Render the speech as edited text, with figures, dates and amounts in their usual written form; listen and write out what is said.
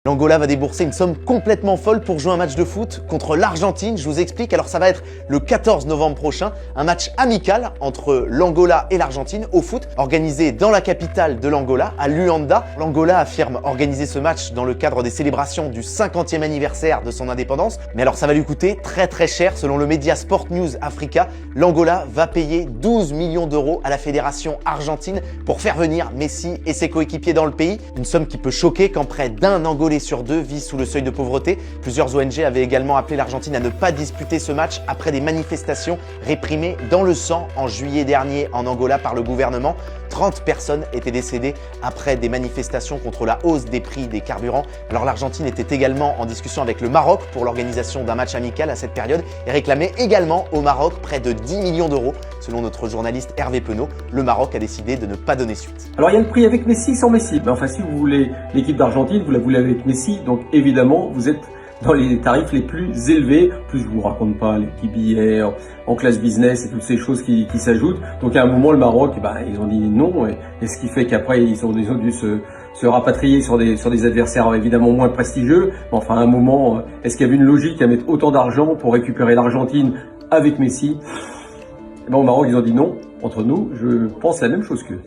L'Angola va débourser une somme complètement folle pour jouer un match de foot contre l'Argentine. Je vous explique. Alors ça va être le 14 novembre prochain, un match amical entre l'Angola et l'Argentine au foot, organisé dans la capitale de l'Angola, à Luanda. L'Angola affirme organiser ce match dans le cadre des célébrations du 50e anniversaire de son indépendance. Mais alors ça va lui coûter très cher. Selon le média Sport News Africa, l'Angola va payer 12 millions d'euros à la fédération argentine pour faire venir Messi et ses coéquipiers dans le pays. Une somme qui peut choquer quand près d'un Angolais sur deux vit sous le seuil de pauvreté. Plusieurs ONG avaient également appelé l'Argentine à ne pas disputer ce match après des manifestations réprimées dans le sang en juillet dernier en Angola par le gouvernement. 30 personnes étaient décédées après des manifestations contre la hausse des prix des carburants. Alors l'Argentine était également en discussion avec le Maroc pour l'organisation d'un match amical à cette période et réclamait également au Maroc près de 10 millions d'euros. Selon notre journaliste Hervé Penaud, le Maroc a décidé de ne pas donner suite. Alors il y a le prix avec Messi, sans Messi. Mais enfin si vous voulez l'équipe d'Argentine, vous la voulez avec Messi, donc évidemment vous êtes dans les tarifs les plus élevés. En plus je vous raconte pas les petits billets en classe business et toutes ces choses qui s'ajoutent. Donc à un moment le Maroc, ils ont dit non, et ce qui fait qu'après ils ont dû se rapatrier sur des adversaires évidemment moins prestigieux. Mais enfin à un moment, est-ce qu'il y avait une logique à mettre autant d'argent pour récupérer l'Argentine avec Messi? Au Maroc ils ont dit non. Entre nous, je pense la même chose qu'eux.